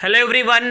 Hello everyone,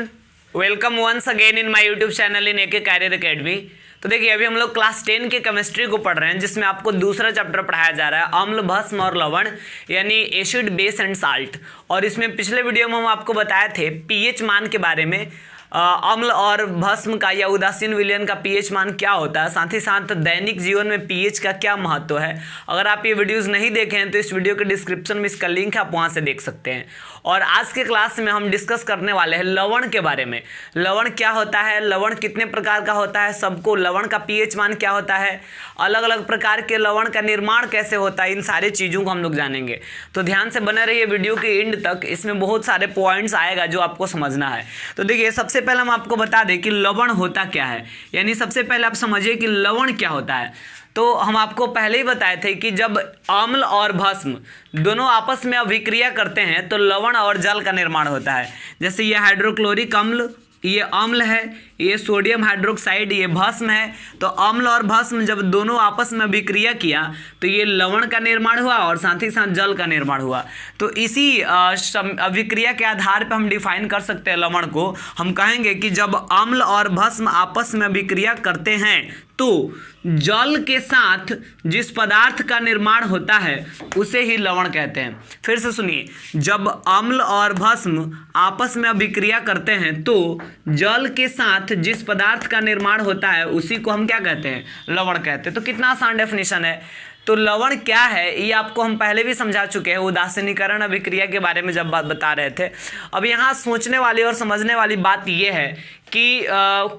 welcome once again in my YouTube channel in A K Career Academy. तो देखिए, अभी हम लोग क्लास 10 के केमिस्ट्री को पढ़ रहे हैं, जिसमें आपको दूसरा चैप्टर पढ़ाया जा रहा है अम्ल, भस्म और लवण, यानी एसिड, बेस एंड साल्ट। और इसमें पिछले वीडियो में हम आपको बताए थे पीएच मान के बारे में, अम्ल और भस्म का या उदासीन विलयन का पीएच मान क्या होता है, साथ ही साथ दैनिक जीवन में पीएच का क्या महत्व है। अगर आप ये वीडियोस नहीं देखे हैं तो इस वीडियो के डिस्क्रिप्शन में इसका लिंक है, आप वहाँ से देख सकते हैं। और आज के क्लास में हम डिस्कस करने वाले हैं लवण के बारे में। लवण क्या होता है, लवण कितने प्रकार का होता है, सबको लवण का पीएच मान क्या होता है, अलग अलग प्रकार के लवण का निर्माण कैसे होता है, इन सारी चीज़ों को हम लोग जानेंगे। तो ध्यान से बने रहिए वीडियो के एंड तक, इसमें बहुत सारे पॉइंट्स आएगा जो आपको समझना है। तो देखिए, सबसे पहले हम आपको बता दें कि लवण होता क्या है, यानी सबसे पहले आप समझिए कि लवण क्या होता है। तो हम आपको पहले ही बताए थे कि जब अम्ल और भस्म दोनों आपस में अभिक्रिया करते हैं तो लवण और जल का निर्माण होता है। जैसे ये हाइड्रोक्लोरिक अम्ल, ये अम्ल है, ये सोडियम हाइड्रोक्साइड, ये भस्म है। तो अम्ल और भस्म जब दोनों आपस में अभिक्रिया किया तो ये लवण का निर्माण हुआ और साथ ही साथ जल का निर्माण हुआ। तो इसी अभिक्रिया के आधार पर हम डिफाइन कर सकते हैं लवण को। हम कहेंगे कि जब अम्ल और भस्म आपस में अभिक्रिया करते हैं तो जल के साथ जिस पदार्थ का निर्माण होता है उसे ही लवण कहते हैं। फिर से सुनिए, जब अम्ल और भस्म आपस में अभिक्रिया करते हैं तो जल के साथ जिस पदार्थ का निर्माण होता है उसी को हम क्या कहते हैं, लवण कहते हैं। तो कितना आसान डेफिनेशन है। तो लवण क्या है ये आपको हम पहले भी समझा चुके हैं उदासीनीकरण अभिक्रिया के बारे में जब बात बता रहे थे। अब यहाँ सोचने वाली और समझने वाली बात ये है कि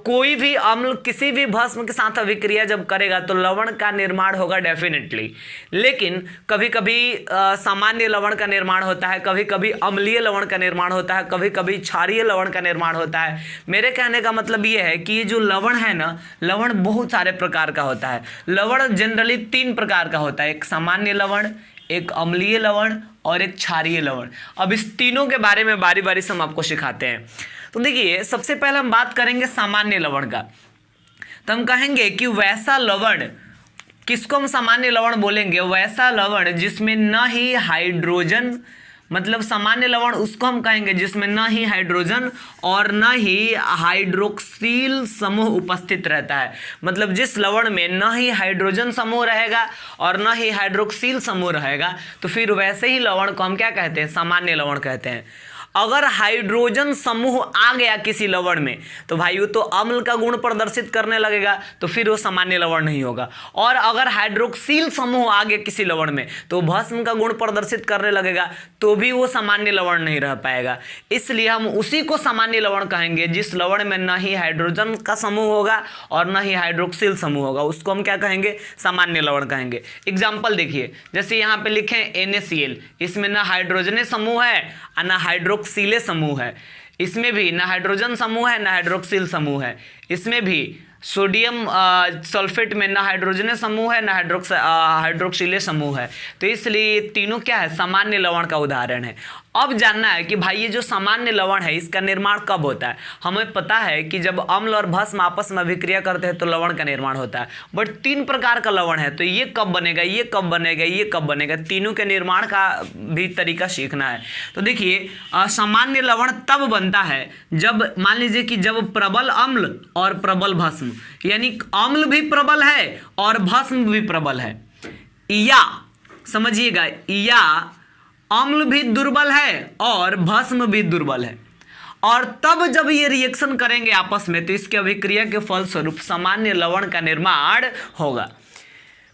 कोई भी अम्ल किसी भी भस्म के साथ अभिक्रिया जब करेगा तो लवण का निर्माण होगा डेफिनेटली। लेकिन कभी कभी सामान्य लवण का निर्माण होता है, कभी कभी अम्लीय लवण का निर्माण होता है, कभी कभी क्षारीय लवण का निर्माण होता है। मेरे कहने का मतलब ये है कि ये जो लवण है ना, लवण बहुत सारे प्रकार का होता है। लवण जनरली 3 प्रकार का होता है, एक सामान्य लवण, एक अम्लीय लवण और एक क्षारीय लवण। अब इस तीनों के बारे में बारी बारी से हम आपको सिखाते हैं। तो देखिए, सबसे पहले हम बात करेंगे सामान्य लवण का। तो हम कहेंगे कि वैसा लवण, किसको हम सामान्य लवण बोलेंगे, वैसा लवण जिसमें न ही हाइड्रोजन, मतलब सामान्य लवण उसको हम कहेंगे जिसमें न ही हाइड्रोजन और न ही हाइड्रोक्सिल समूह उपस्थित रहता है। मतलब जिस लवण में न ही हाइड्रोजन समूह रहेगा और न ही हाइड्रोक्सिल समूह रहेगा, तो फिर वैसे ही लवण को हम क्या कहते हैं, सामान्य लवण कहते हैं। अगर हाइड्रोजन समूह आ गया किसी लवण में तो भाई वो तो अम्ल का गुण प्रदर्शित करने लगेगा, तो फिर वो सामान्य लवण नहीं होगा। और अगर हाइड्रोक्सिल समूह आ गया किसी लवण में तो भस्म का गुण प्रदर्शित करने लगेगा, तो भी वो सामान्य लवण नहीं रह पाएगा। इसलिए हम उसी को सामान्य लवण कहेंगे जिस लवण में न ही हाइड्रोजन का समूह होगा और न ही हाइड्रोक्सिल समूह होगा, उसको हम क्या कहेंगे, सामान्य लवण कहेंगे। एग्जाम्पल देखिए, जैसे यहाँ पे लिखे NaCl, इसमें न हाइड्रोजन समूह है और न हाइड्रोक्सिल समूह है। इसमें भी ना हाइड्रोजन समूह है ना हाइड्रोक्सिल समूह है। इसमें भी सोडियम सल्फेट में ना हाइड्रोजन समूह है ना हाइड्रोक्सिल समूह है। तो इसलिए तीनों क्या है, सामान्य लवण का उदाहरण है। अब जानना है कि भाई ये जो सामान्य लवण है इसका निर्माण कब होता है। हमें पता है कि जब अम्ल और भस्म आपस में अभिक्रिया करते हैं तो लवण का निर्माण होता है। बट 3 प्रकार का लवण है, तो ये कब बनेगा, ये कब बनेगा, ये कब बनेगा, तीनों के निर्माण का भी तरीका सीखना है। तो देखिए, सामान्य लवण तब बनता है जब मान लीजिए कि जब प्रबल अम्ल और प्रबल भस्म, यानी अम्ल भी प्रबल है और भस्म भी प्रबल है, या समझिएगा, या अम्ल भी दुर्बल है और भस्म भी दुर्बल है। और तब जब ये रिएक्शन करेंगे आपस में तो इसके अभिक्रिया के फलस्वरूप सामान्य लवण का निर्माण होगा।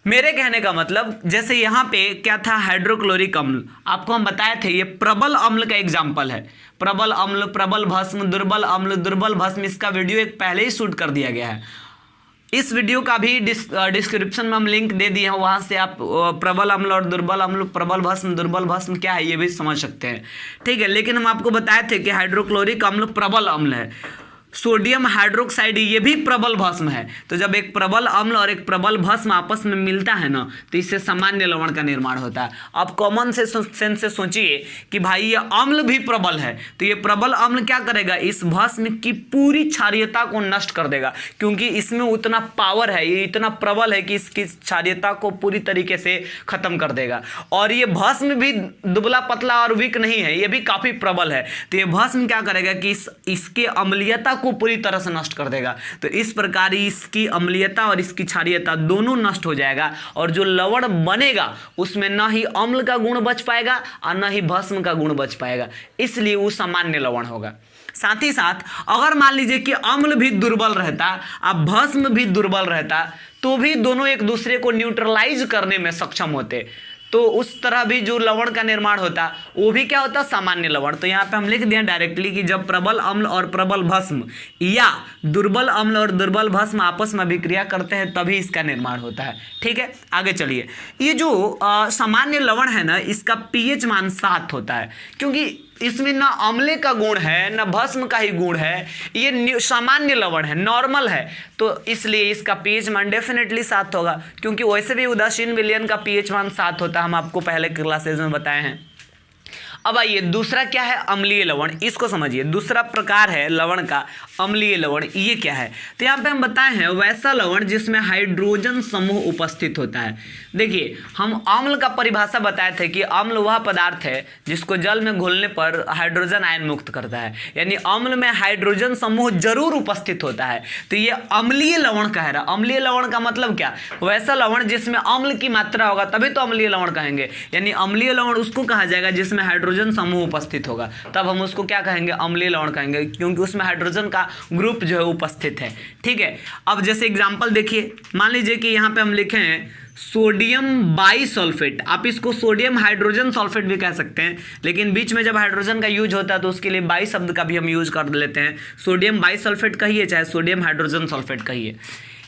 मेरे कहने का मतलब, जैसे यहाँ पे क्या था, हाइड्रोक्लोरिक अम्ल, आपको हम बताए थे ये प्रबल अम्ल का एग्जाम्पल है। प्रबल अम्ल, प्रबल भस्म, दुर्बल अम्ल, दुर्बल भस्म, इसका वीडियो एक पहले ही शूट कर दिया गया है। इस वीडियो का भी डिस्क्रिप्शन में हम लिंक दे दिए हैं, वहाँ से आप प्रबल अम्ल और दुर्बल अम्ल, प्रबल भस्म, दुर्बल भस्म क्या है ये भी समझ सकते हैं। ठीक है, लेकिन हम आपको बताए थे कि हाइड्रोक्लोरिक अम्ल प्रबल अम्ल है। सोडियम हाइड्रोक्साइड ये भी प्रबल भस्म है। तो जब एक प्रबल अम्ल और एक प्रबल भस्म आपस में मिलता है ना, तो इससे सामान्य लवण का निर्माण होता है। अब कॉमन सेंस से सोचिए कि भाई ये अम्ल भी प्रबल है, तो ये प्रबल अम्ल क्या करेगा, इस भस्म की पूरी क्षारीयता को नष्ट कर देगा, क्योंकि इसमें उतना पावर है, ये इतना प्रबल है कि इसकी क्षारीयता को पूरी तरीके से खत्म कर देगा। और ये भस्म भी दुबला पतला और वीक नहीं है, ये भी काफी प्रबल है। तो ये भस्म क्या करेगा कि इसके अम्लीयता को पूरी तरह से नष्ट कर देगा। तो इस प्रकार इसकी अम्लीयता और इसकी क्षारीयता दोनों नष्ट हो जाएगा, और जो लवण बनेगा उसमें ना ही अम्ल का गुण बच पाएगा और ना ही भस्म का गुण बच पाएगा, इसलिए वो सामान्य लवण होगा। साथ ही साथ अगर मान लीजिए कि अम्ल भी दुर्बल रहता और भस्म भी दुर्बल रहता, तो भी दोनों एक दूसरे को न्यूट्रलाइज करने में सक्षम होते, तो उस तरह भी जो लवण का निर्माण होता वो भी क्या होता, सामान्य लवण। तो यहाँ पे हम लिख दिया डायरेक्टली कि जब प्रबल अम्ल और प्रबल भस्म या दुर्बल अम्ल और दुर्बल भस्म आपस में अभिक्रिया करते हैं तभी इसका निर्माण होता है। ठीक है, आगे चलिए। ये जो सामान्य लवण है ना, इसका पीएच मान 7 होता है, क्योंकि इसमें ना अम्ले का गुण है ना भस्म का ही गुण है, ये सामान्य लवण है, नॉर्मल है, तो इसलिए इसका पीएच मान डेफिनेटली 7 होगा, क्योंकि वैसे भी उदासीन विलयन का पीएच मान 7 होता है, हम आपको पहले क्लासेज में बताए हैं। अब आइए दूसरा क्या है, अम्लीय लवण, इसको समझिए। दूसरा प्रकार है लवण का अम्लीय लवण, ये क्या है, तो यहाँ पे हम बताए हैं वैसा लवण जिसमें हाइड्रोजन समूह उपस्थित होता है। देखिए हम अम्ल का परिभाषा बताए थे कि अम्ल वह पदार्थ है जिसको जल में घुलने पर हाइड्रोजन आयन मुक्त करता है, यानी अम्ल में हाइड्रोजन समूह जरूर उपस्थित होता है, तो ये अम्लीय लवण कह रहा। अम्लीय लवण का मतलब क्या, वैसा लवण जिसमें अम्ल की मात्रा होगा तभी तो अम्लीय लवण कहेंगे, यानी अम्लीय लवण उसको कहा जाएगा जिसमें हाइड्रोजन समूह उपस्थित होगा, तब हम उसको क्या कहेंगे, अम्लीय लवण कहेंगे, क्योंकि उसमें हाइड्रोजन का ग्रुप जो है उपस्थित है। ठीक है, अब जैसे एग्जांपल देखिए, मान लीजिए कि यहाँ पे हम लिखे हैं सोडियम बाइसल्फेट, आप इसको सोडियम हाइड्रोजन सल्फेट भी कह सकते हैं, लेकिन बीच में जब हाइड्रोजन का यूज होता है तो उसके लिए बाई शब्द का भी हम यूज कर लेते हैं। सोडियम बाइसल्फेट कहिए चाहे सोडियम हाइड्रोजन सल्फेट कहिए।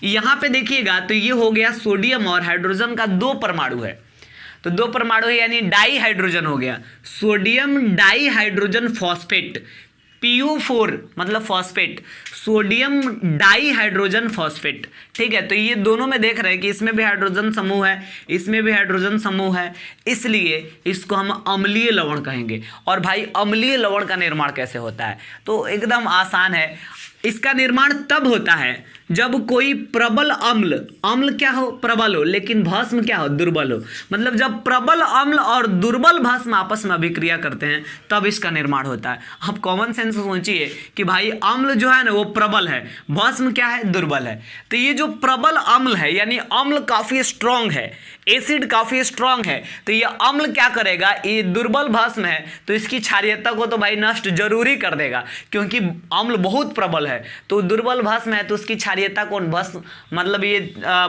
यहाँ पे देखिएगा तो ये हो गया सोडियम और हाइड्रोजन का 2 परमाणु है, तो 2 परमाणु है यानी डाई हाइड्रोजन हो गया, sodium di hydrogen phosphate, PO4 मतलब phosphate, sodium di hydrogen phosphate. ठीक है, तो ये दोनों में देख रहे हैं कि इसमें भी हाइड्रोजन समूह है, इसमें भी हाइड्रोजन समूह है, इसलिए इसको हम अम्लीय लवण कहेंगे। और भाई अम्लीय लवण का निर्माण कैसे होता है, तो एकदम आसान है। इसका निर्माण तब होता है जब कोई प्रबल अम्ल, अम्ल क्या हो, प्रबल हो, लेकिन भस्म क्या हो, दुर्बल हो, मतलब जब प्रबल अम्ल और दुर्बल भस्म आपस में अभिक्रिया करते हैं तब इसका निर्माण होता है। आप कॉमन सेंस सोचिए कि भाई अम्ल जो है ना वो प्रबल है, भस्म क्या है, दुर्बल है, तो ये जो प्रबल अम्ल है यानी अम्ल काफी स्ट्रांग है, एसिड काफी स्ट्रांग है, तो ये अम्ल क्या करेगा, ये दुर्बल भस्म है तो इसकी क्षारीयता को तो भाई नष्ट जरूरी कर देगा, क्योंकि अम्ल बहुत प्रबल है, तो दुर्बल भस्म है तो उसकी क्षारीयता को भस्म मतलब ये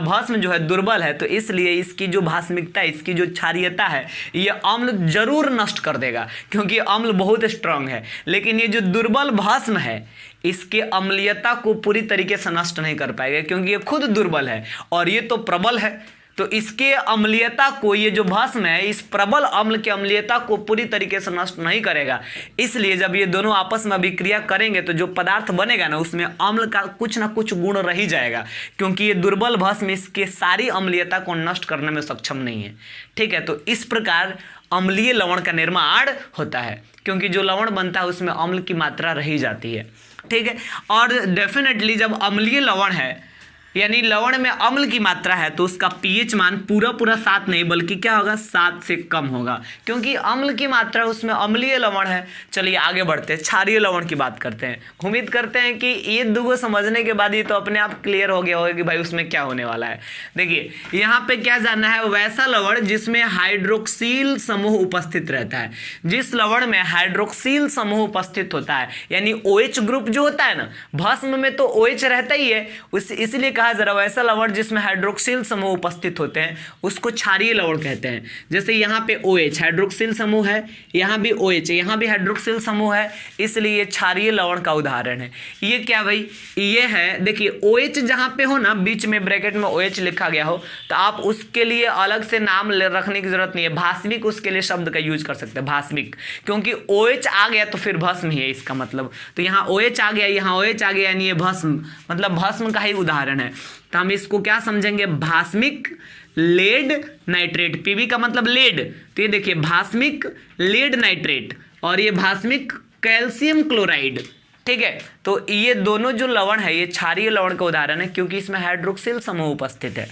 भस्म जो है दुर्बल है, तो इसलिए इसकी जो भास्मिकता, इसकी जो क्षारीयता है ये अम्ल जरूर नष्ट कर देगा, क्योंकि अम्ल बहुत स्ट्रांग है। लेकिन ये जो दुर्बल भस्म है इसके अम्लीयता को पूरी तरीके से नष्ट नहीं कर पाएगा, क्योंकि ये खुद दुर्बल है और ये तो प्रबल है, तो इसके अम्लीयता को, ये जो भस्म है इस प्रबल अम्ल की अम्लीयता को पूरी तरीके से नष्ट नहीं करेगा। इसलिए जब ये दोनों आपस में अभिक्रिया करेंगे तो जो पदार्थ बनेगा ना उसमें अम्ल का कुछ ना कुछ गुण रह ही जाएगा, क्योंकि ये दुर्बल भस्म इसके सारी अम्लीयता को नष्ट करने में सक्षम नहीं है। ठीक है, तो इस प्रकार अम्लीय लवण का निर्माण होता है, क्योंकि जो लवण बनता है उसमें अम्ल की मात्रा रही जाती है। ठीक है, और डेफिनेटली जब अम्लीय लवण है यानी लवण में अम्ल की मात्रा है तो उसका पीएच मान पूरा 7 नहीं बल्कि क्या होगा, 7 से कम होगा, क्योंकि अम्ल की मात्रा उसमें अम्लीय लवण है। चलिए आगे बढ़ते हैं, क्षारीय लवण की बात करते हैं। उम्मीद करते हैं कि ये दो समझने के बाद ये तो अपने आप क्लियर हो गया होगा कि भाई उसमें क्या होने वाला है। देखिए यहाँ पे क्या जानना है, वैसा लवण जिसमें हाइड्रोक्सिल समूह उपस्थित रहता है। जिस लवण में हाइड्रोक्सिल समूह उपस्थित होता है यानी OH ग्रुप जो होता है ना, भस्म में तो OH रहता ही है, इसलिए कहा जरा, वैसा लवण जिसमें हाइड्रोक्सिल समूह उपस्थित होते हैं उसको क्षारीय लवण कहते हैं। जैसे यहाँ पे OH हाइड्रोक्सिल समूह है, यहाँ भी OH है, यहाँ भी हाइड्रोक्सिल समूह है, इसलिए ये क्षारीय लवण का उदाहरण है। ये क्या भाई, ये है, देखिए OH जहाँ पे हो ना, बीच में ब्रैकेट में OH लिखा गया हो, तो आप उसके लिए अलग से नाम रखने की जरूरत नहीं है, भास्मिक उसके लिए शब्द का यूज कर सकते हैं, भास्मिक, क्योंकि OH आ गया तो फिर भस्म ही है इसका मतलब। तो यहाँ OH आ गया, यहाँ OH आ गया, यानी ये भस्म, मतलब भस्म का ही उदाहरण है। तो हम इसको क्या समझेंगे, भास्मिक लेड नाइट्रेट। पीबी का मतलब लेड, तो ये देखिए भास्मिक लेड नाइट्रेट और ये भास्मिक कैल्शियम क्लोराइड, ठीक है। तो ये दोनों जो लवण है ये क्षारीय लवण का उदाहरण है, क्योंकि इसमें हाइड्रोक्सिल समूह उपस्थित है।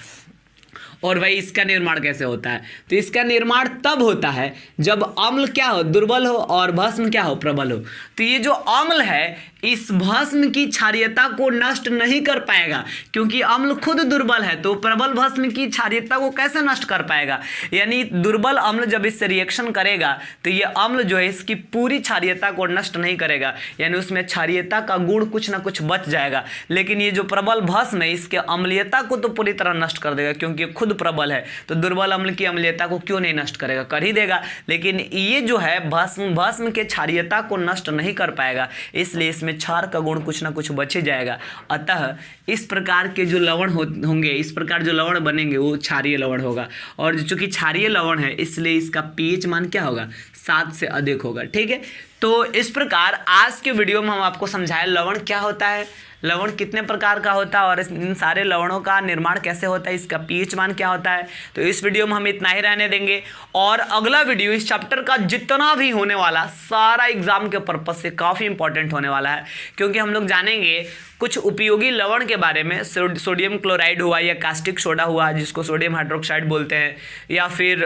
और भाई इसका निर्माण कैसे होता है, तो इसका निर्माण तब होता है जब अम्ल क्या हो, दुर्बल हो, और भस्म क्या हो, प्रबल हो। तो ये जो अम्ल है इस भस्म की क्षारीयता को नष्ट नहीं कर पाएगा, क्योंकि अम्ल खुद दुर्बल है, तो प्रबल भस्म की क्षारीयता को कैसे नष्ट कर पाएगा। यानी दुर्बल अम्ल जब इससे रिएक्शन करेगा तो ये अम्ल जो है इसकी पूरी क्षारीयता को नष्ट नहीं करेगा, यानी उसमें क्षारीयता का गुण कुछ ना कुछ बच जाएगा। लेकिन ये जो प्रबल भस्म है इसके अम्लीयता को तो पूरी तरह नष्ट कर देगा, क्योंकि खुद प्रबल है, तो दुर्बल अम्ल की अम्लीयता को क्यों नहीं नष्ट करेगा, कर ही देगा। लेकिन ये जो है भस्म के क्षारीयता को नष्ट नहीं कर पाएगा, इसलिए इसमें क्षार का गुण कुछ ना कुछ बच ही जाएगा। अतः इस प्रकार के जो लवण होंगे, इस प्रकार जो लवण बनेंगे वो क्षारीय लवण होगा। और चूंकि क्षारीय लवण है इसलिए इसका pH मान क्या होगा, 7 से अधिक होगा, ठीक है। तो इस प्रकार आज के वीडियो में हम आपको समझाए लवण क्या होता है, लवण कितने प्रकार का होता है और इन सारे लवणों का निर्माण कैसे होता है, इसका pH मान क्या होता है। तो इस वीडियो में हम इतना ही रहने देंगे, और अगला वीडियो इस चैप्टर का जितना भी होने वाला सारा एग्जाम के पर्पज से काफ़ी इंपॉर्टेंट होने वाला है, क्योंकि हम लोग जानेंगे कुछ उपयोगी लवण के बारे में। सोडियम क्लोराइड हुआ या कास्टिक सोडा हुआ जिसको सोडियम हाइड्रोक्साइड बोलते हैं, या फिर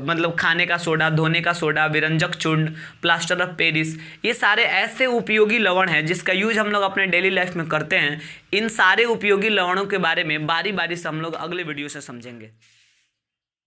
मतलब खाने का सोडा, धोने का सोडा, विरंजक चूर्ण, प्लास्टर ऑफ पेरिस, ये सारे ऐसे उपयोगी लवण हैं जिसका यूज हम लोग अपने डेली लाइफ में करते हैं। इन सारे उपयोगी लवणों के बारे में बारी बारी से हम लोग अगले वीडियो से समझेंगे।